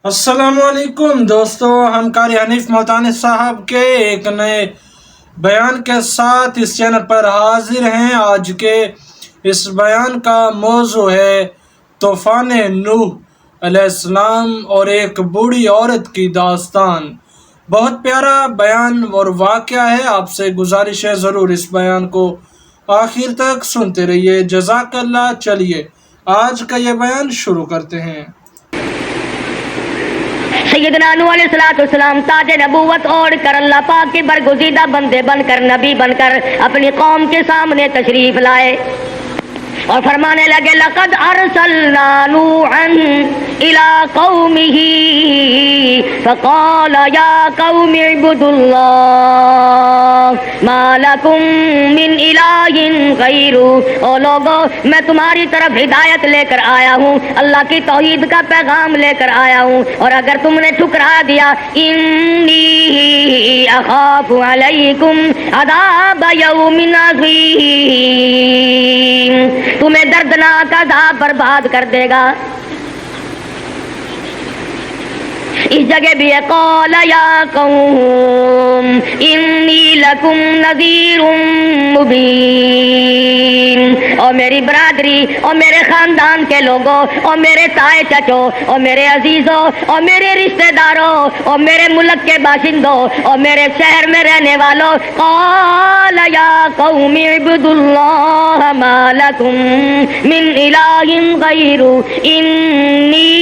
السلام علیکم دوستو، ہم قاری حنیف ملتانی صاحب کے ایک نئے بیان کے ساتھ اس چینل پر حاضر ہیں۔ آج کے اس بیان کا موضوع ہے طوفان نوح علیہ السلام اور ایک بوڑھی عورت کی داستان۔ بہت پیارا بیان اور واقعہ ہے، آپ سے گزارش ہے ضرور اس بیان کو آخر تک سنتے رہیے، جزاک اللہ۔ چلیے آج کا یہ بیان شروع کرتے ہیں۔ سیدنا نوح علیہ السلام تاج نبوت اوڑھ کر اللہ پاک کے برگزیدہ بندے بن کر، نبی بن کر اپنی قوم کے سامنے تشریف لائے اور فرمانے لگے لقد ارسلنا نوحا الى قومه فقال یا قوم اعبدوا اللہ ما لکم من الہ غیرہ۔ او لوگو، میں تمہاری طرف ہدایت لے کر آیا ہوں، اللہ کی توحید کا پیغام لے کر آیا ہوں، اور اگر تم نے ٹھکرا دیا انی اخاف علیکم عذاب یوم عظیم، تمہیں دردناک عذاب برباد کر دے گا۔ اس جگہ بھی ہے قال یا قوم انی لکم نذیر مبین۔ اور میری برادری اور میرے خاندان کے لوگوں اور میرے تائے چچوں اور میرے عزیزوں اور میرے رشتہ داروں اور میرے ملک کے باشندوں اور میرے شہر میں رہنے والوں، قال یا قوم اعبدوا اللہ ما لکم من الہ غیرہ انی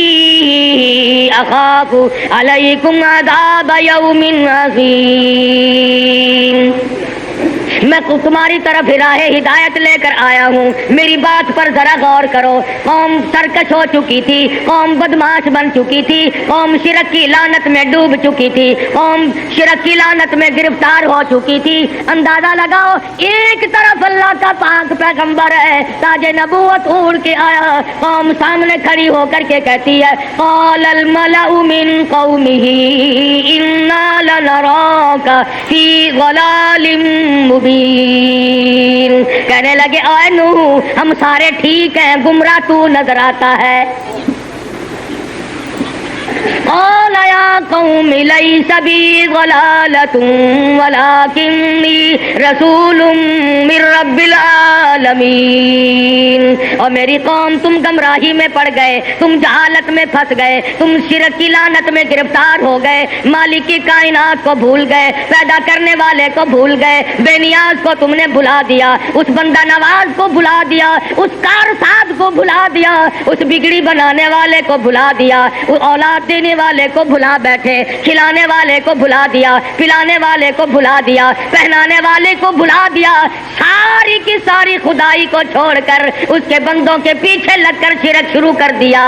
اخاف علیکم عذاب یوم عظیم۔ میں تمہاری طرف راہ ہدایت لے کر آیا ہوں، میری بات پر ذرا غور کرو۔ قوم سرکش ہو چکی تھی، قوم بدماش بن چکی تھی، قوم شرک کی لعنت میں ڈوب چکی تھی، قوم شرک کی لعنت میں گرفتار ہو چکی تھی۔ اندازہ لگاؤ، ایک طرف اللہ کا پاک پیغمبر ہے، تاج نبوت اوڑھ کے آیا، قوم سامنے کھڑی ہو کر کے کہتی ہے قال الملأ من قومه انا لنراک فی ضلال مبین۔ کہنے لگے اے نوح، ہم سارے ٹھیک ہیں، گمراہ تو نظر آتا ہے۔ قال یا قوم لیس بی ضلالۃ ولکنی رسول من رب العالمین۔ اور میری قوم، تم گمراہی میں پڑ گئے، تم جہالت میں پھنس گئے، تم شرک کی لعنت میں گرفتار ہو گئے، مالک کی کائنات کو بھول گئے، پیدا کرنے والے کو بھول گئے، بے نیاز کو تم نے بھلا دیا، اس بندہ نواز کو بھلا دیا، اس کارساز کو بھلا دیا، اس بگڑی بنانے والے کو بھلا دیا، اس اولاد دینے والے کو بھلا بیٹھے، کھلانے والے کو بھلا دیا، پلانے والے کو بھلا دیا، پہنانے والے کو بھلا دیا، ساری کی ساری خدائی کو چھوڑ کر اس کے بندوں کے پیچھے لگ کر شرک شروع کر دیا۔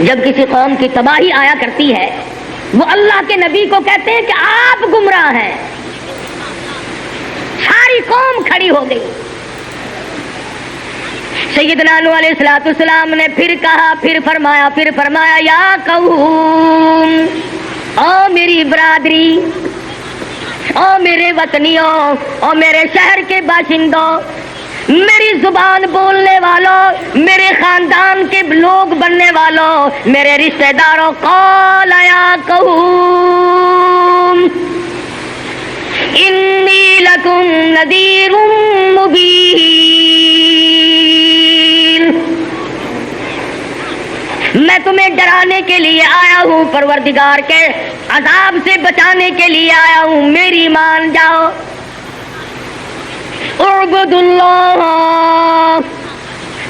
جب کسی قوم کی تباہی آیا کرتی ہے، وہ اللہ کے نبی کو کہتے ہیں کہ آپ گمراہ ہیں۔ ساری قوم کھڑی ہو گئی۔ سیدنا نوح علیہ السلام نے پھر کہا، پھر فرمایا یا قوم، او میری برادری، او میرے وطنیوں، او میرے شہر کے باشندوں، میری زبان بولنے والوں، میرے خاندان کے لوگ بننے والوں، میرے رشتہ داروں، قال یا قوم انی لکم نذیر مبین۔ میں تمہیں ڈرانے کے لیے آیا ہوں، پروردگار کے عذاب سے بچانے کے لیے آیا ہوں، میری مان جاؤ۔ اعبدوا اللہ،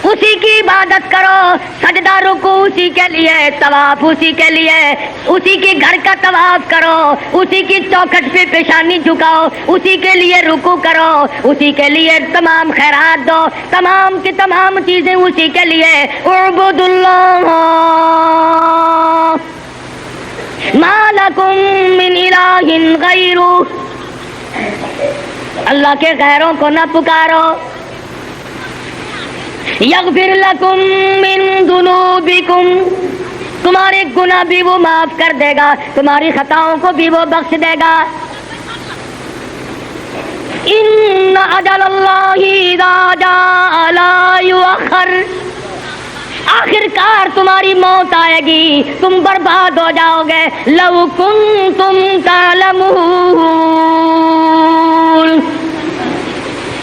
اسی کی عبادت کرو، سجدہ رکوع اسی کے لیے، طواف اسی کے لیے، اسی کے گھر کا طواف کرو، اسی کی چوکھٹ پہ پیشانی جھکاؤ، اسی کے لیے رکوع کرو، اسی کے لیے تمام خیرات دو، تمام کی تمام چیزیں اسی کے لیے۔ اعبدوا اللہ ما لکم من الہ غیرہ، اللہ کے غیروں کو نہ پکارو۔ یغفر لکم من ذنوبکم، تمہارے گناہ بھی وہ معاف کر دے گا، تمہاری خطاؤں کو بھی وہ بخش دے گا۔ ان اجل اللہ اذا جاء لا یؤخر، آخر کار تمہاری موت آئے گی، تم برباد ہو جاؤ گے۔ لو کنتم تعلمون،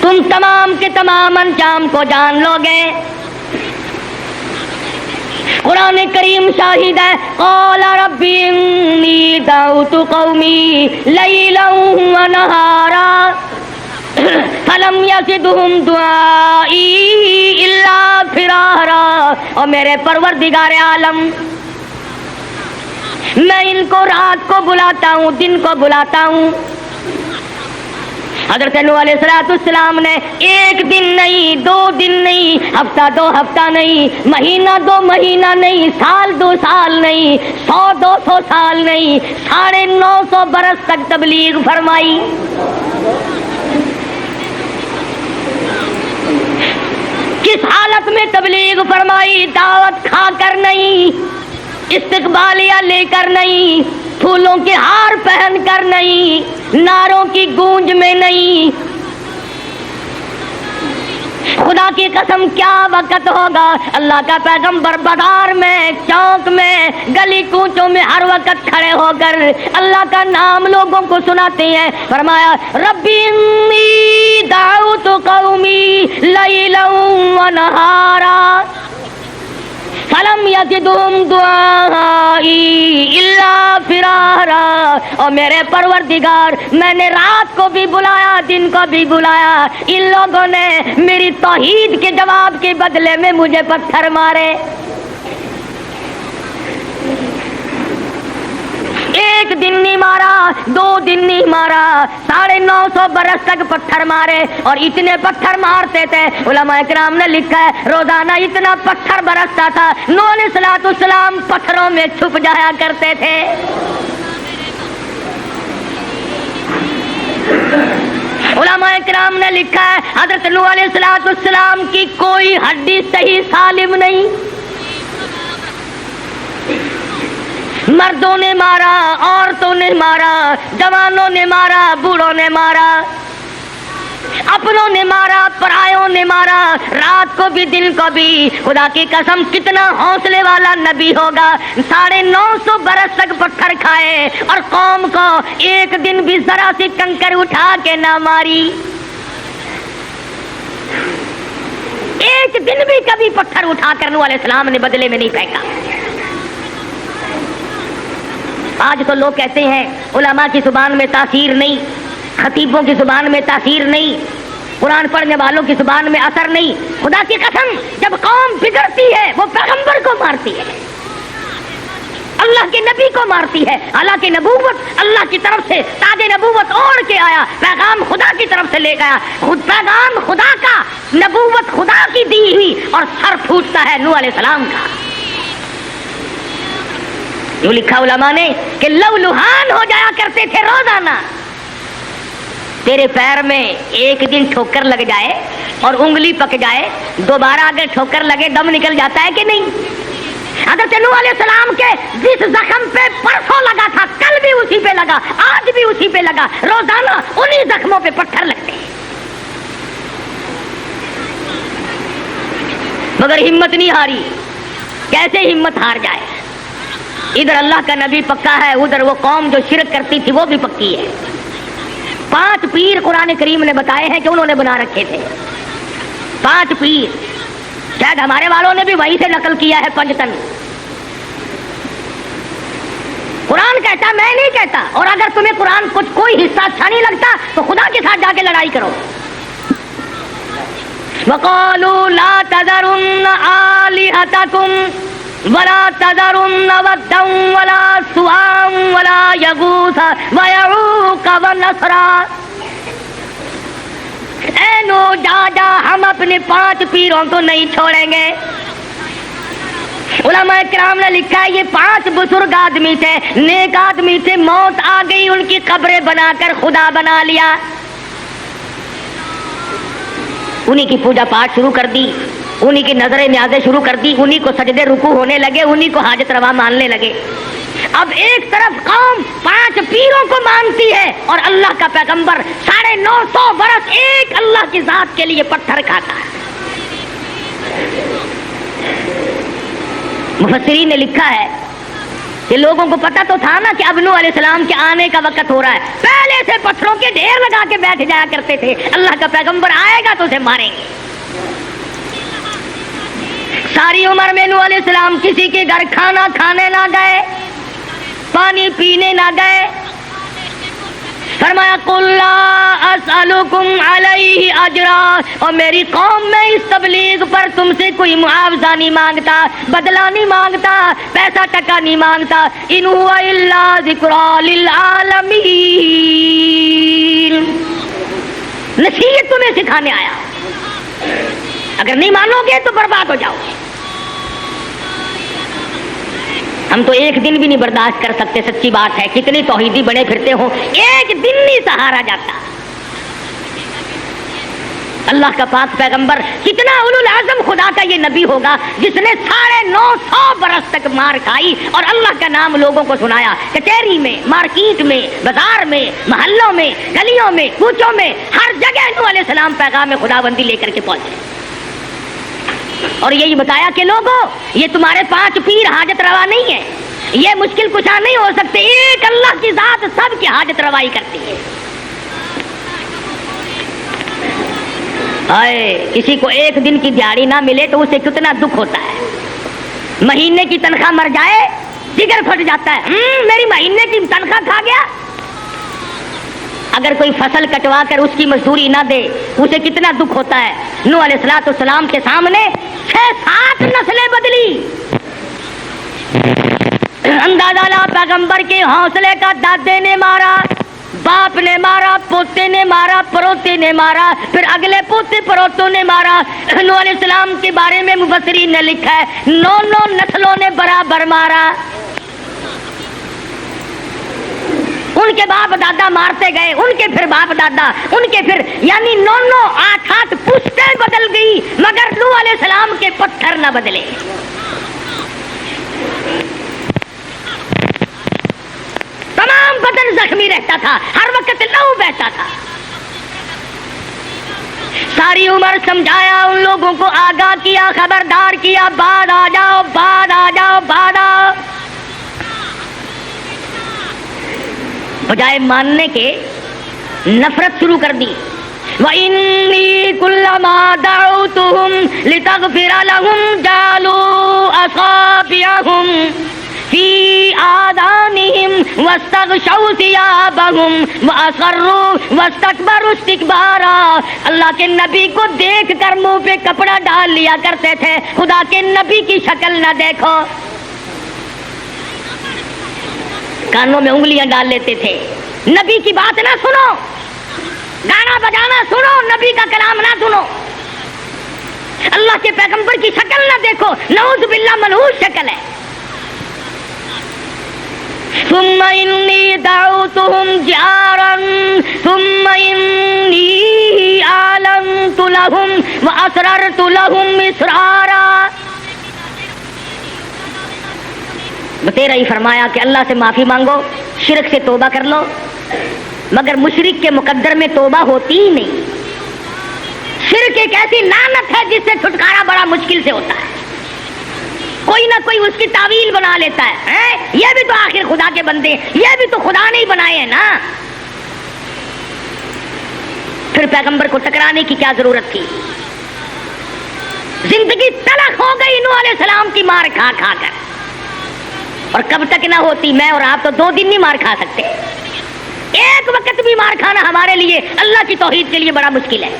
تم تمام کے تمام انجام کو جان لو گے۔ قرآن کریم شاہد ہے، قال رب انی دعوت قومی لیلا ونہارا فلم یزدہم دعائی الا فرارا۔ اور میرے پروردگار عالم، میں ان کو رات کو بلاتا ہوں، دن کو بلاتا ہوں۔ حضرت نوح علیہ السلام نے ایک دن نہیں، 2 دن نہیں، ہفتہ 2 ہفتہ نہیں، مہینہ 2 مہینہ نہیں، سال 2 سال نہیں، 100 200 سال نہیں، 950 برس تک تبلیغ فرمائی۔ کس حالت میں تبلیغ فرمائی؟ دعوت کھا کر نہیں، استقبالیہ لے کر نہیں، پھولوں کے ہار پہن کر نہیں، نعروں کی گونج میں نہیں۔ خدا کی قسم کیا وقت ہوگا، اللہ کا پیغمبر بازار میں، چوک میں، گلی کوچوں میں ہر وقت کھڑے ہو کر اللہ کا نام لوگوں کو سناتے ہیں۔ فرمایا ربی انی دعوت قومی لیلا ونہارا فلم یزدہم دعائی الا فرارا۔ اور میرے پروردگار، میں نے رات کو بھی بلایا، دن کو بھی بلایا، ان لوگوں نے میری توحید کے جواب کے بدلے میں مجھے پتھر مارے۔ 1 دن نہیں مارا، 2 دن نہیں مارا، 950 برس تک پتھر مارے۔ اور اتنے پتھر مارتے تھے، علماء کرام نے لکھا ہے روزانہ اتنا پتھر برستا تھا، نوح علیہ السلام پتھروں میں چھپ جایا کرتے تھے۔ علماء کرام نے لکھا ہے حضرت نوح علیہ السلام کی کوئی ہڈی صحیح سالم نہیں، مردوں نے مارا، عورتوں نے مارا، جوانوں نے مارا، بوڑھوں نے مارا، اپنوں نے مارا، پرایوں نے مارا، رات کو بھی دن کو بھی۔ خدا کی قسم کتنا حوصلے والا نبی ہوگا، 950 برس تک پتھر کھائے اور قوم کو 1 دن بھی ذرا سی کنکر اٹھا کے نہ ماری، 1 دن بھی کبھی پتھر اٹھا کر نوح علیہ السلام نے بدلے میں نہیں پھینکا۔ آج تو لوگ کہتے ہیں علماء کی زبان میں تاثیر نہیں، خطیبوں کی زبان میں تاثیر نہیں، قرآن پڑھنے والوں کی زبان میں اثر نہیں۔ خدا کی قسم جب قوم بگڑتی ہے وہ پیغمبر کو مارتی ہے، اللہ کے نبی کو مارتی ہے۔ حالانکہ نبوت اللہ کی طرف سے تاج نبوت اوڑھ کے آیا، پیغام خدا کی طرف سے لے گیا، پیغام خدا کا، نبوت خدا کی دی ہوئی، اور سر پھوٹتا ہے نوح علیہ السلام کا۔ جو لکھا علماء نے کہ لولوہان ہو جایا کرتے تھے روزانہ۔ تیرے پیر میں 1 دن ٹھوکر لگ جائے اور انگلی پک جائے، دوبارہ اگر ٹھوکر لگے دم نکل جاتا ہے کہ نہیں؟ حضرت نوح علیہ السلام کے جس زخم پہ پرسوں لگا تھا، کل بھی اسی پہ لگا، آج بھی اسی پہ لگا، روزانہ انہی زخموں پہ پتھر لگتے ہیں، مگر ہمت نہیں ہاری۔ کیسے ہمت ہار جائے؟ ادھر اللہ کا نبی پکا ہے، ادھر وہ قوم جو شرک کرتی تھی وہ بھی پکی ہے۔ 5 پیر قرآن کریم نے بتائے ہیں کہ انہوں نے بنا رکھے تھے، 5 پیر، شاید ہمارے والوں نے بھی وہیں سے نقل کیا ہے پنجتن۔ قرآن کہتا، میں نہیں کہتا۔ اور اگر تمہیں قرآن کچھ کوئی حصہ اچھا نہیں لگتا تو خدا کے ساتھ جا کے لڑائی کرو۔ وَقَالُوا لَا تَذَرُنَّ آلِهَتَكُمْ وَلَا تَذَرُنَّ وَدًّا وَلَا سُوَاعًا وَلَا يَغُوثَ وَيَعُوقَ وَنَسْرًا۔ اے نو جا، ہم اپنے 5 پیروں کو نہیں چھوڑیں گے۔ علماء کرام نے لکھا ہے یہ 5 بزرگ آدمی تھے، نیک آدمی تھے، موت آ گئی، ان کی قبریں بنا کر خدا بنا لیا، انہی کی پوجا پاٹ شروع کر دی، انہی کی نظریں نیازیں شروع کر دی، انہی کو سجدے رکوع ہونے لگے، انہی کو حاجت روا ماننے لگے۔ اب ایک طرف قوم 5 پیروں کو مانتی ہے اور اللہ کا پیغمبر 950 برس ایک اللہ کی ذات کے لیے پتھر کھاتا ہے۔ مفسرین نے لکھا ہے کہ لوگوں کو پتا تو تھا نا کہ اب نوح علیہ السلام کے آنے کا وقت ہو رہا ہے، پہلے سے پتھروں کے ڈھیر لگا کے بیٹھ جایا کرتے تھے، اللہ کا پیغمبر آئے گا تو اسے ماریں گے۔ ساری عمر میں نوح علیہ السلام کسی کے گھر کھانا کھانے نہ گئے، پانی پینے نہ گئے۔ فرمایا قل لا اسألکم علیہ اجرا، اور میری قوم میں اس تبلیغ پر تم سے کوئی معاوضہ نہیں مانگتا، بدلہ نہیں مانگتا، پیسہ ٹکا نہیں مانگتا، ان هو الا ذکری للعالمین، نصیحت تمہیں سکھانے آیا، اگر نہیں مانو گے تو برباد ہو جاؤ گے۔ ہم تو ایک دن بھی نہیں برداشت کر سکتے، سچی بات ہے، کتنی توحیدی بنے پھرتے ہوں، ایک دن نہیں سہارا جاتا۔ اللہ کا پاک پیغمبر کتنا اولو العزم خدا کا یہ نبی ہوگا جس نے 950 برس تک مار کھائی اور اللہ کا نام لوگوں کو سنایا، کچہری میں، مارکیٹ میں، بازار میں، محلوں میں، گلیوں میں، کوچوں میں، ہر جگہ نوح علیہ السلام پیغام خداوندی لے کر کے پہنچے، اور یہی بتایا کہ لوگوں یہ تمہارے 5 پیر حاجت روا نہیں ہے، یہ مشکل کشا نہیں ہو سکتے، ایک اللہ کی ذات سب کی حاجت روائی کرتی ہے۔ کسی کو ایک دن کی دیہڑی نہ ملے تو اسے کتنا دکھ ہوتا ہے، مہینے کی تنخواہ مر جائے جگر پھٹ جاتا ہے، میری مہینے کی تنخواہ کھا گیا۔ اگر کوئی فصل کٹوا کر اس کی مزدوری نہ دے اسے کتنا دکھ ہوتا ہے۔ نوح علیہ السلام کے سامنے 6-7 نسلیں بدلی، اندازہ لا پیغمبر کے حوصلے کا، دادے نے مارا، باپ نے مارا، پوتے نے مارا، پروتے نے مارا، پھر اگلے پوتے پروتوں نے مارا۔ نوح علیہ السلام کے بارے میں مفسرین نے لکھا ہے 9 نسلوں نے برابر مارا، ان کے باپ دادا مارتے گئے، ان کے پھر باپ دادا، ان کے پھر، یعنی 9 8 پشتیں بدل گئی مگر نوح علیہ السلام کے پتھر نہ بدلے۔ تمام بدن زخمی رہتا تھا، ہر وقت لہو بہتا تھا۔ ساری عمر سمجھایا، ان لوگوں کو آگاہ کیا، خبردار کیا، بعد آ جاؤ، بعد آ جاؤ، بعد آؤ۔ بجائے ماننے کے نفرت شروع کر دی۔ وَإِنِّي كُلَّمَا دَعَوْتُهُمْ لِتَغْفِرَ لَهُمْ جَعَلُوا أَصَابِعَهُمْ فِي آذَانِهِمْ وَاسْتَغْشَوْا ثِيَابَهُمْ وَأَصَرُّوا وَاسْتَكْبَرُوا اسْتِكْبَارًا۔ اللہ کے نبی کو دیکھ کر منہ پہ کپڑا ڈال لیا کرتے تھے، خدا کے نبی کی شکل نہ دیکھو، کانوں میں انگلیاں ڈال لیتے تھے، نبی کی بات نہ سنو، گانا بجانا سنو، نبی کا کلام نہ سنو، اللہ کے پیغمبر کی شکل نہ دیکھو، نعوذ باللہ منحوس شکل ہے۔ ثم انی دعوتهم جہارا ثم انی اعلنت لهم واسررت لهم اسرارا۔ بتیرا ہی فرمایا کہ اللہ سے معافی مانگو، شرک سے توبہ کر لو، مگر مشرک کے مقدر میں توبہ ہوتی ہی نہیں۔ شرک ایک ایسی لعنت ہے جس سے چھٹکارا بڑا مشکل سے ہوتا ہے، کوئی نہ کوئی اس کی تعویل بنا لیتا ہے، یہ بھی تو آخر خدا کے بندے، یہ بھی تو خدا نے ہی بنائے ہیں نا، پھر پیغمبر کو ٹکرانے کی کیا ضرورت تھی؟ زندگی تلخ ہو گئی نوح علیہ السلام کی مار کھا کھا کر، اور کب تک نہ ہوتی؟ میں اور آپ تو 2 دن نہیں مار کھا سکتے، ایک وقت بھی مار کھانا ہمارے لیے اللہ کی توحید کے لیے بڑا مشکل ہے۔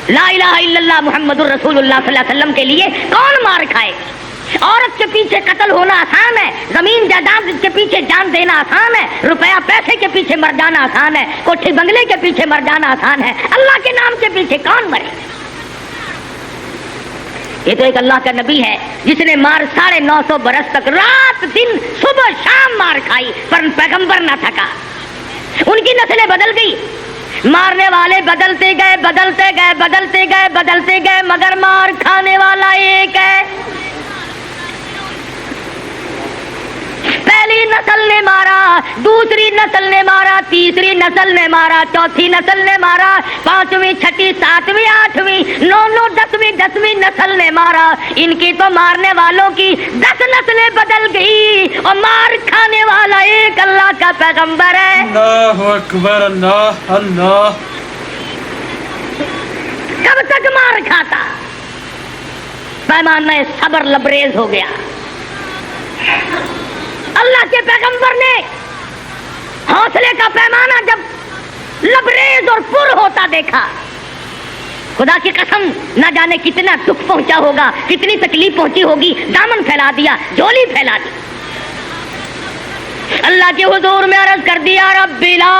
لا الہ الا اللہ محمد الرسول اللہ صلی اللہ علیہ وسلم کے لیے کون مار کھائے؟ عورت کے پیچھے قتل ہونا آسان ہے، زمین جائیداد کے پیچھے جان دینا آسان ہے، روپیہ پیسے کے پیچھے مر جانا آسان ہے، کوٹھی بنگلے کے پیچھے مر جانا آسان ہے، اللہ کے نام کے پیچھے کون مرے؟ یہ تو ایک اللہ کا نبی ہے جس نے مار 950 برس تک رات دن صبح شام مار کھائی، پر پیغمبر نہ تھکا، ان کی نسلیں بدل گئی، مارنے والے بدلتے گئے بدلتے گئے بدلتے گئے بدلتے گئے، مگر مار کھانے والا ایک ہے۔ پہلی نسل نے مارا، دوسری نسل نے مارا، تیسری نسل نے مارا، چوتھی نسل نے مارا، پانچویں، چھٹی، ساتویں، آٹھویں، نو، دسویں نسل نے مارا۔ ان کی تو مارنے والوں کی 10 نسلیں بدل گئی اور مار کھانے والا ایک اللہ کا پیغمبر ہے۔ اللہ اکبر، اللہ اللہ۔ کب تک مار کھاتا؟ پیمانہ صبر لبریز ہو گیا۔ اللہ کے پیغمبر نے حوصلے کا پیمانہ جب لبریز اور پر ہوتا دیکھا، خدا کی قسم نہ جانے کتنا دکھ پہنچا ہوگا، کتنی تکلیف پہنچی ہوگی، دامن پھیلا دیا، جھولی پھیلا دی۔ اللہ کے حضور میں عرض کر دیا، رب لا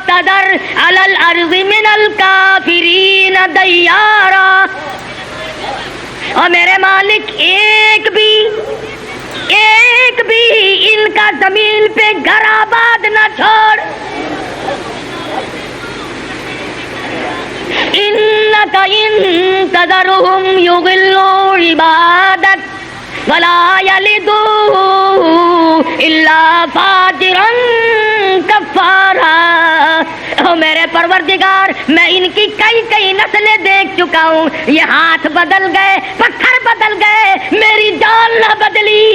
تذر علی الارض من الکافرین دیارا، اور میرے مالک ایک بھی ان کا زمین پہ گھر آباد نہ چھوڑ۔ انک ان تذرہم یضلوا عبادک ولا یلدوا الا فاجرا کفارا۔ او میرے پروردگار، میں ان کی کئی نسلیں دیکھ چکا ہوں، یہ ہاتھ بدل گئے، پتھر بدل گئے، میری جان نہ بدلی۔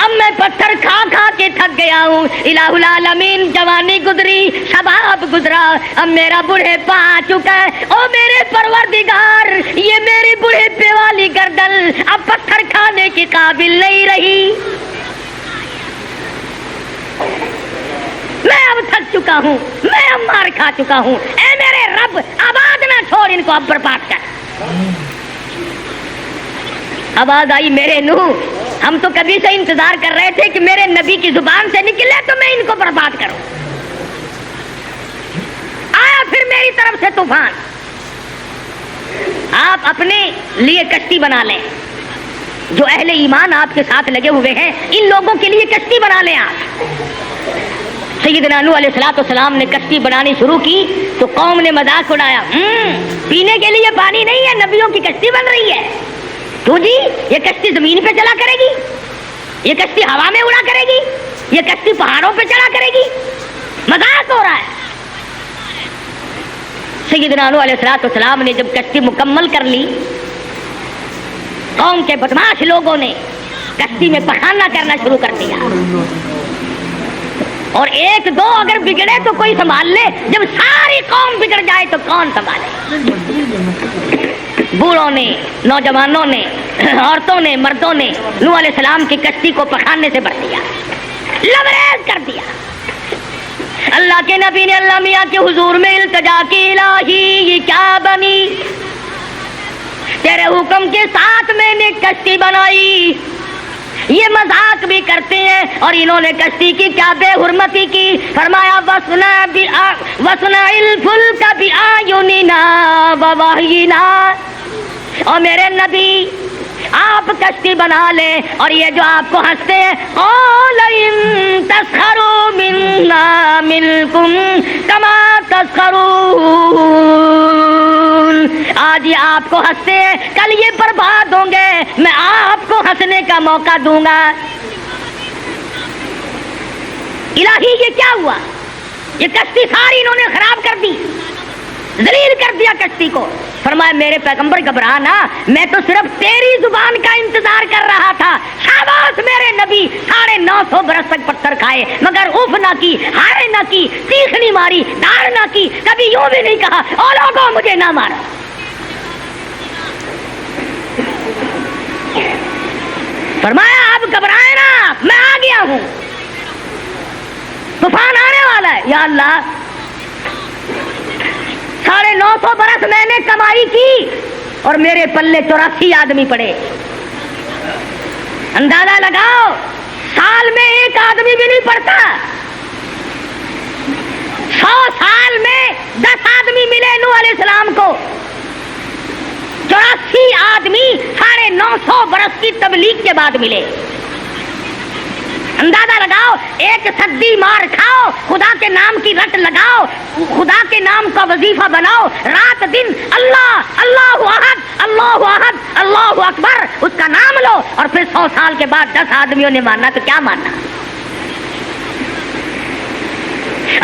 اب میں پتھر کھا کے تھک گیا ہوں، الہ العالمین، جوانی گزری، شباب گزرا، اب میرا بڑھیپا آ چکا ہے۔ او میرے پروردگار، یہ میری بڑھیپے والی گردن اب پتھر کھانے کی قابل نہیں رہی، میں اب تھک چکا ہوں، میں اب مار کھا چکا ہوں، اے میرے رب آباد نہ چھوڑ، ان کو اب برباد کر۔ آواز آئی، میرے نوح، ہم تو کبھی سے انتظار کر رہے تھے کہ میرے نبی کی زبان سے نکلے تو میں ان کو برباد کروں۔ آیا پھر میری طرف سے طوفان، آپ اپنے لیے کشتی بنا لیں، جو اہل ایمان آپ کے ساتھ لگے ہوئے ہیں ان لوگوں کے لیے کشتی بنا لیں آپ۔ سیدنا نوح علیہ السلام نے کشتی بنانی شروع کی تو قوم نے مذاق اڑایا، پینے کے لیے پانی نہیں ہے، نبیوں کی کشتی بن رہی ہے۔ تو جی یہ کشتی زمین پہ چلا کرے گی، یہ کشتی ہوا میں اڑا کرے گی، یہ کشتی پہاڑوں پہ چلا کرے گی، مذاق ہو رہا ہے۔ سیدنا نوح علیہ السلام نے جب کشتی مکمل کر لی، قوم کے بدماش لوگوں نے کشتی میں پخانہ کرنا شروع کر دیا، اور ایک دو اگر بگڑے تو کوئی سنبھال لے، جب ساری قوم بگڑ جائے تو کون سنبھالے؟ بوڑھوں نے، نوجوانوں نے، عورتوں نے، مردوں نے نوح علیہ السلام کی کشتی کو پخانے سے بھر دیا، لبریز کر دیا۔ اللہ کے نبی نے اللہ میاں کے حضور میں التجا کی، الہی یہ کیا بنی، تیرے حکم کے ساتھ میں نے کشتی بنائی، یہ مذاق بھی کرتے ہیں، اور انہوں نے کشتی کی کیا بے حرمتی کی۔ فرمایا وَصْنَعِ الْفُلْكَ بِأَعْيُنِنَا وَوَحْيِنَا، اور میرے نبی آپ کشتی بنا لیں، اور یہ جو آپ کو ہنستے ہیں، قَالَ إِن تَسْخَرُوا مِنَّا مِنْكُمْ كَمَا تَسْخَرُونَ، آج یہ آپ کو ہنستے ہیں، کل یہ برباد ہوں گے، میں آپ کو ہنسنے کا موقع دوں گا۔ الہی یہ کیا ہوا، یہ کشتی ساری انہوں نے خراب کر دی، ذلیل کر دیا کشتی کو۔ فرمایا میرے پیغمبر گھبرا نہ، میں تو صرف تیری زبان کا انتظار کر رہا تھا۔ شاباش میرے نبی، 950 برس تک پتھر کھائے مگر اف نہ کی، ہائے نہ کی، چیخ نہیں ماری، ڈار نہ کی، کبھی یوں بھی نہیں کہا او لوگوں مجھے نہ مارا۔ فرمایا آپ گھبرائے نا، میں آ گیا ہوں، طوفان آنے والا ہے۔ یا اللہ، 950 برس میں نے کمائی کی اور میرے پلے 84 آدمی پڑے۔ اندازہ لگاؤ، سال میں ایک آدمی بھی نہیں پڑتا، 100 سال میں 10 آدمی ملے نوح علیہ السلام کو، 84 آدمی 950 برس کی تبلیغ کے بعد ملے۔ اندازہ لگاؤ، ایک سدی مار کھاؤ، خدا کے نام کی رٹ لگاؤ، خدا کے نام کا وظیفہ بناؤ، رات دن اللہ اللہ احد اللہ احد اللہ اکبر اس کا نام لو، اور پھر 100 سال کے بعد 10 آدمیوں نے ماننا تو کیا ماننا؟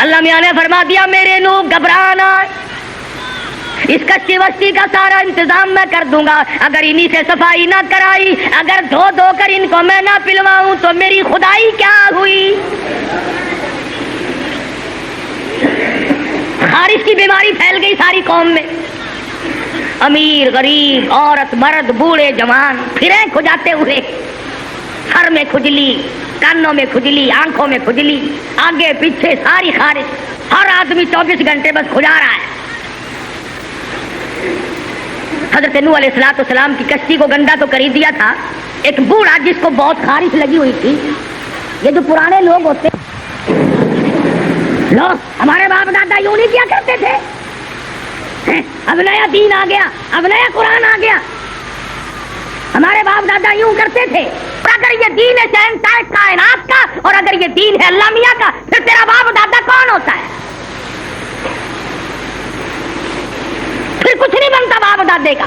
اللہ میاں نے فرما دیا میرے نو گھبرانا، اس کشتی وستی کا سارا انتظام میں کر دوں گا، اگر انہی سے صفائی نہ کرائی، اگر دھو دھو کر ان کو میں نہ پلواؤں تو میری خدائی کیا ہوئی؟ خارش کی بیماری پھیل گئی ساری قوم میں، امیر غریب عورت مرد بوڑھے جوان پھریں کھجاتے ہوئے، سر میں کھجلی، کانوں میں کھجلی، آنکھوں میں کھجلی، آگے پیچھے ساری خارش، ہر آدمی 24 گھنٹے بس کھجا رہا ہے۔ حضرت نوح علیہ السلام کی کشتی کو گندا تو کر ہی دیا تھا، ایک بوڑھا جس کو بہت خارش لگی ہوئی تھی، یہ جو پرانے لوگ ہوتے لوگ ہمارے باپ دادا یوں نہیں کیا کرتے تھے، اب نیا دین آ گیا، اب نیا قرآن آ گیا، ہمارے باپ دادا یوں کرتے تھے، اور اگر یہ دین ہے شہنشاہ کائنات کا، اور اگر یہ دین ہے اللہ میاں کا، پھر تیرا باپ دادا کون ہوتا ہے؟ پھر کچھ نہیں بنتا باپ دادے کا۔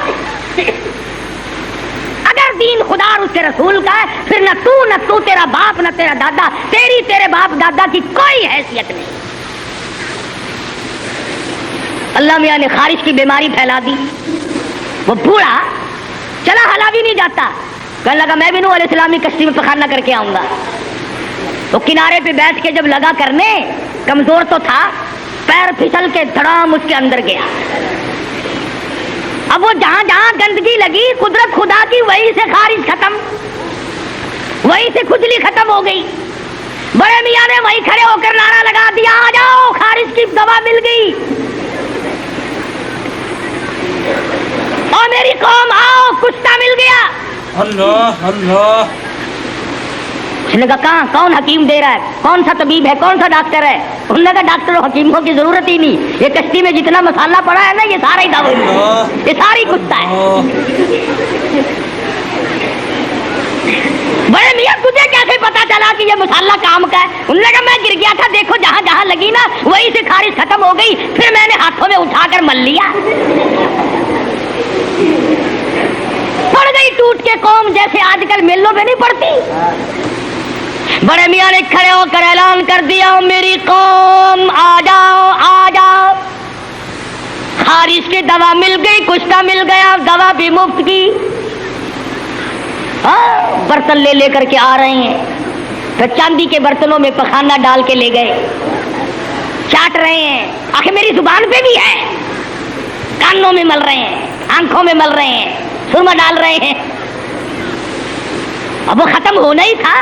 اگر دین خدا اور اس کے رسول کا ہے، پھر نہ تو تیرا باپ نہ تیرا دادا، تیرے باپ دادا کی کوئی حیثیت نہیں۔ اللہ میاں نے خارش کی بیماری پھیلا دی، وہ بوڑھا چلا ہلا بھی نہیں جاتا، کہنے لگا میں بھی نوح علیہ السلام کی کشتی میں پخانہ کر کے آؤں گا۔ تو کنارے پہ بیٹھ کے جب لگا کرنے، کمزور تو تھا، پیر پھسل کے دھڑام اس کے اندر گیا۔ اب وہ جہاں جہاں گندگی لگی، قدرت خدا کی وہیں سے خارش ختم، وہیں سے کھجلی ختم ہو گئی۔ بڑے میاں نے وہیں کھڑے ہو کر نعرہ لگا دیا آ جاؤ خارش کی دوا مل گئی، اور میری قوم آؤ کشتہ مل گیا۔ اللہ اللہ، اس نے کہا کہاں کون حکیم دے رہا ہے، کون سا طبیب ہے، کون سا ڈاکٹر ہے؟ انہوں نے کہا ڈاکٹر و حکیموں کی ضرورت ہی نہیں، یہ کشتی میں جتنا مسالہ پڑا ہے نا یہ سارا ہی دوا، یہ ساری کشتہ ہے۔ بڑے میاں تجھے کیسے پتا چلا کہ یہ مسالہ کام کا ہے؟ انہوں نے کہا میں گر گیا تھا، دیکھو جہاں جہاں لگی نا وہیں سے خارش ختم ہو گئی، پھر میں نے ہاتھوں میں اٹھا کر مل لیا۔ پڑ گئی ٹوٹ کے قوم، جیسے آج کل میلوں میں نہیں پڑتی۔ بڑے میاں نے کھڑے ہو کر اعلان کر دیا میری قوم آ جاؤ آ جاؤ، خارش کی دوا مل گئی، کشتہ مل گیا، دوا بھی مفت کی۔ برتن لے کر کے آ رہے ہیں، تو چاندی کے برتنوں میں پخانہ ڈال کے لے گئے، چاٹ رہے ہیں، آخر میری زبان پہ بھی ہے، کانوں میں مل رہے ہیں، آنکھوں میں مل رہے ہیں، سرما ڈال رہے ہیں۔ اب وہ ختم ہونا ہی تھا،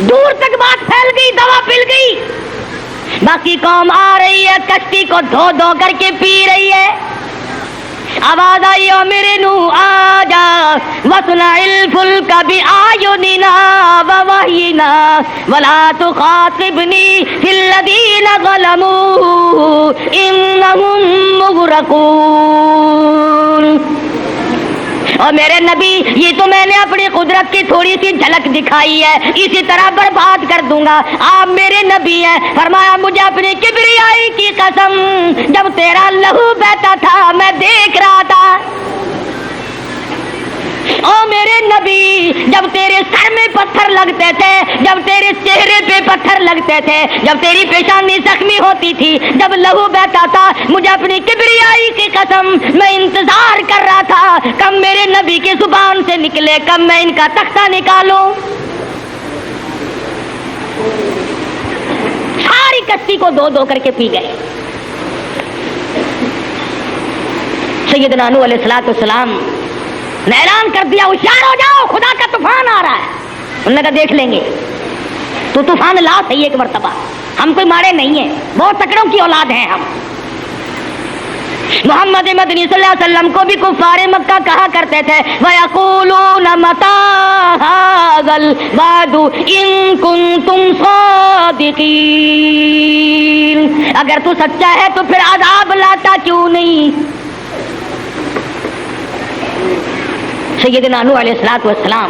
دور تک بات پھیل گئی، دوا پل گئی، باقی قوم آ رہی ہے، کشتی کو دھو دھو کر کے پی رہی ہے۔ آواز آئی او میرے نو آ جا وَاصْنَعِ الْفُلْكَ بِأَعْيُنِنَا وَوَحْيِنَا وَلَا تُخَاطِبْنِي فِي الَّذِينَ ظَلَمُوا إِنَّهُمْ مُغْرَقُونَ۔ اور میرے نبی یہ تو میں نے اپنی قدرت کی تھوڑی سی جھلک دکھائی ہے، اسی طرح برباد کر دوں گا۔ آپ میرے نبی ہیں، فرمایا مجھے اپنی کبریائی کی قسم، جب تیرا لہو بہتا تھا میں دیکھ رہا تھا۔ او میرے نبی جب تیرے سر میں پتھر لگتے تھے، جب تیرے چہرے پہ پتھر لگتے تھے، جب تیری پیشانی زخمی ہوتی تھی، جب لہو بہتا تھا، مجھے اپنی کبریائی کی قسم میں انتظار کر رہا تھا کب میرے نبی کی زبان سے نکلے، کب میں ان کا تختہ نکالوں۔ ساری کشتی کو دو دو کر کے پی گئے۔ سیدنا نوح علیہ السلام نے اعلان کر دیا ہوشیار ہو جاؤ خدا کا طوفان آ رہا ہے۔ انہوں نے کہا دیکھ لیں گے، تو طوفان لا صحیح ایک مرتبہ، ہم کوئی مارے نہیں ہیں، بہت تکڑوں کی اولاد ہیں ہم۔ محمد مدنی صلی اللہ علیہ وسلم کو بھی کفار مکہ کہا کرتے تھے وَيَقُولُونَ مَتَىٰ هَٰذَا الْوَعْدُ إِن كُنتُمْ صَادِقِينَ، اگر تو سچا ہے تو پھر عذاب لاتا کیوں نہیں؟ سیدنا نوح علیہ السلام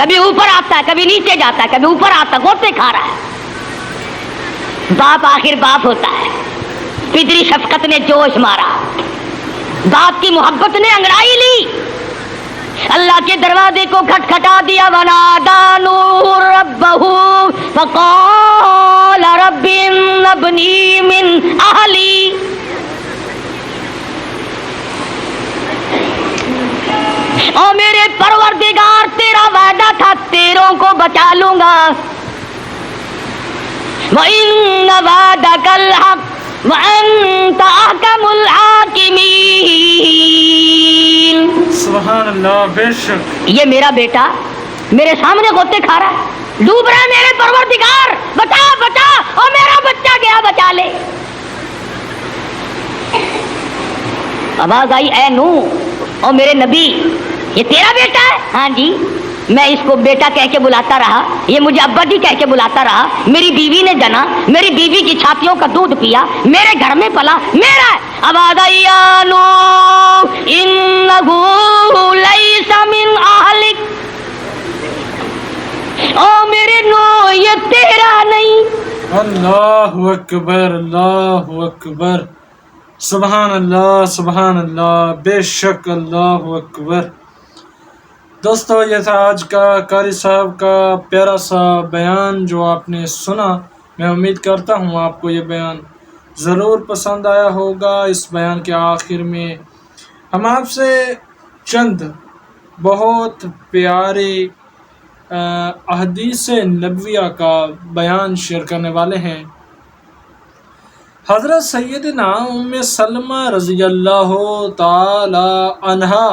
کبھی اوپر آتا ہے کبھی نیچے جاتا ہے, کبھی اوپر آتا ہے غوطے کھا رہا ہے. باپ آخر باپ ہوتا ہے. پدری شفقت نے جوش مارا, باپ کی محبت نے انگڑائی لی, اللہ کے دروازے کو کھٹکھٹا دیا. ونادى نوح ربه فقال رب ابني من اهلي. او میرے پروردگار تیرا وعدہ تھا تیروں کو بچا لوں گا. وَإِنَّ وَعْدَكَ الْحَقُّ وَأَنْتَ أَحْكَمُ الْحَاكِمِينَ. سبحان اللہ. بے شک یہ میرا بیٹا میرے سامنے غوطے کھا رہا ہے, ڈوب رہا ہے. میرے پروردگار بچا بچا, اور میرا بچہ گیا بچا لے. آواز آئی اے نوح اور میرے نبی یہ تیرا بیٹا ہے؟ ہاں جی. میں اس کو بیٹا کہہ کے بلاتا رہا, یہ مجھے ابا جی کہہ کے بلاتا رہا. میری بیوی نے جنا, میری بیوی کی چھاتیوں کا دودھ پیا, میرے گھر میں پلا, میرا ہے. آواز آئی یا نوح انہ لیس من اہلک. او میرے نوح یہ تیرا نہیں. اللہ اکبر, اللہ اکبر. سبحان اللہ, سبحان اللہ. بے شک اللہ اکبر. دوستو یہ تھا آج کا قاری صاحب کا پیارا سا بیان جو آپ نے سنا. میں امید کرتا ہوں آپ کو یہ بیان ضرور پسند آیا ہوگا. اس بیان کے آخر میں ہم آپ سے چند بہت پیارے احادیث نبویہ کا بیان شیئر کرنے والے ہیں. حضرت سیدنا ام سلمہ رضی اللہ تعالی عنہا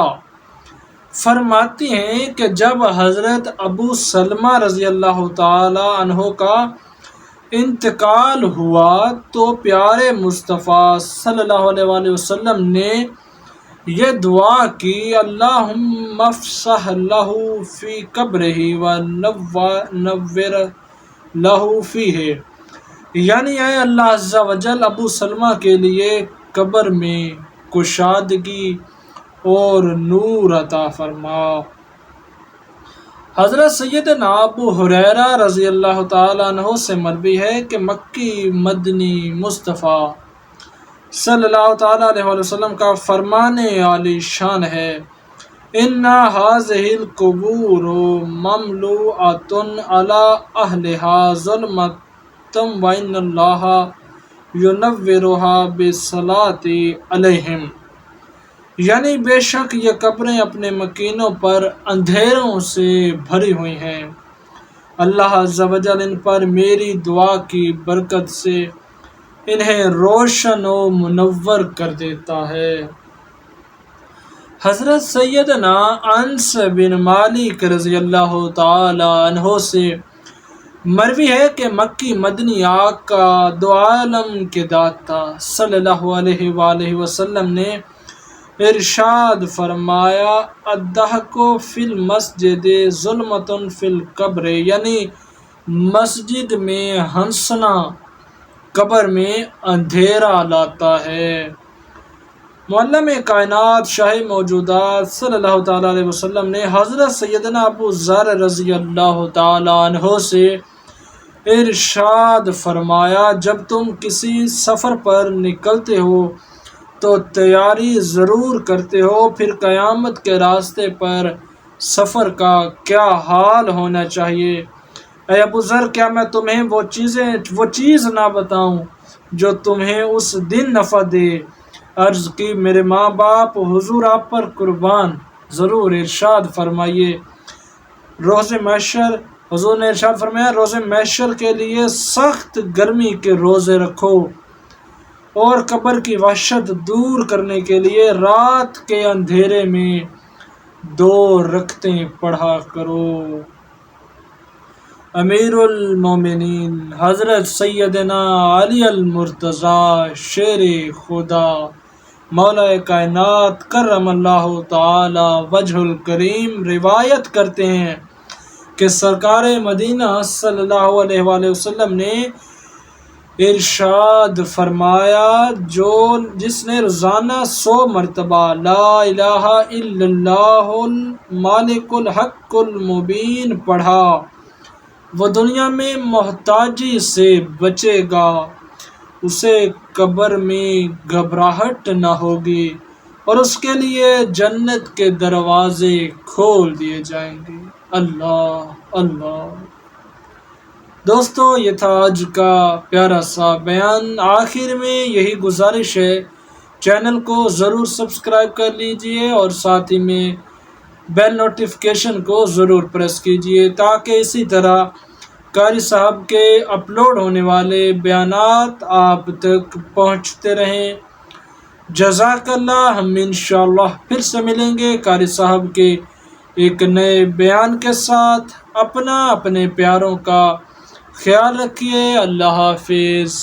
فرماتی ہیں کہ جب حضرت ابو سلمہ رضی اللہ تعالی عنہ کا انتقال ہوا تو پیارے مصطفیٰ صلی اللہ علیہ وآلہ وسلم نے یہ دعا کی, اللہم افسح لہ فی قبرہ ونور لہ فیہ. یعنی اے اللہ عز و جل ابو سلمہ کے لیے قبر میں کشادگی اور نور عطا فرما. حضرت سیدنا ابو ہریرہ رضی اللہ تعالیٰ عنہ سے مروی ہے کہ مکی مدنی مصطفیٰ صلی اللہ تعالیٰ علیہ وسلم کا فرمان عالی شان ہے, اِنَّ هَذِهِ الْقُبُورُ مَمْلُوءَةٌ عَلَىٰ أَهْلِهَا ظُلْمَةً وَإِنَّ اللَّهَ يُنَوِّرُهَا بِالصَّلَاةِ عَلَيْهِمْ. یعنی بے شک یہ قبریں اپنے مکینوں پر اندھیروں سے بھری ہوئی ہیں, اللہ عز و جل ان پر میری دعا کی برکت سے انہیں روشن و منور کر دیتا ہے. حضرت سیدنا انس بن مالک رضی اللہ تعالی عنہ سے مروی ہے کہ مکی مدنی آقا دو عالم کے داتا صلی اللہ علیہ وآلہ وسلم نے ارشاد فرمایا, الضحک فی المسجد ظلمۃ فی القبر. یعنی مسجد میں ہنسنا قبر میں اندھیرا لاتا ہے. معلم کائنات شاہ موجودات صلی اللہ تعالیٰ علیہ وسلم نے حضرت سیدنا ابو ذر رضی اللہ تعالیٰ عنہ سے ارشاد فرمایا, جب تم کسی سفر پر نکلتے ہو تو تیاری ضرور کرتے ہو, پھر قیامت کے راستے پر سفر کا کیا حال ہونا چاہیے. اے ابو ذر کیا میں تمہیں وہ چیز نہ بتاؤں جو تمہیں اس دن نفع دے. عرض کی میرے ماں باپ حضور آپ پر قربان, ضرور ارشاد فرمائیے. روز محشر حضور نے ارشاد فرمایا, روز محشر کے لیے سخت گرمی کے روزے رکھو اور قبر کی وحشت دور کرنے کے لیے رات کے اندھیرے میں 2 رکعتیں پڑھا کرو. امیر المومنین حضرت سیدنا علی المرتضیٰ شیر خدا مولا کائنات کرم اللہ تعالی وجہ الکریم روایت کرتے ہیں کہ سرکار مدینہ صلی اللہ علیہ وآلہ وسلم نے ارشاد فرمایا جس نے روزانہ 100 مرتبہ لا الہ الا اللہ المالک الحق المبین پڑھا وہ دنیا میں محتاجی سے بچے گا، اسے قبر میں گھبراہٹ نہ ہوگی اور اس کے لیے جنت کے دروازے کھول دیے جائیں گے۔ اللہ اللہ۔ دوستو، یہ تھا آج کا پیارا سا بیان۔ آخر میں یہی گزارش ہے، چینل کو ضرور سبسکرائب کر لیجئے اور ساتھ ہی میں بیل نوٹیفیکیشن کو ضرور پریس کیجئے تاکہ اسی طرح قاری صاحب کے اپلوڈ ہونے والے بیانات آپ تک پہنچتے رہیں۔ جزاک اللہ۔ ہم انشاءاللہ پھر سے ملیں گے قاری صاحب کے ایک نئے بیان کے ساتھ۔ اپنے پیاروں کا خیال رکھیے۔ اللہ حافظ۔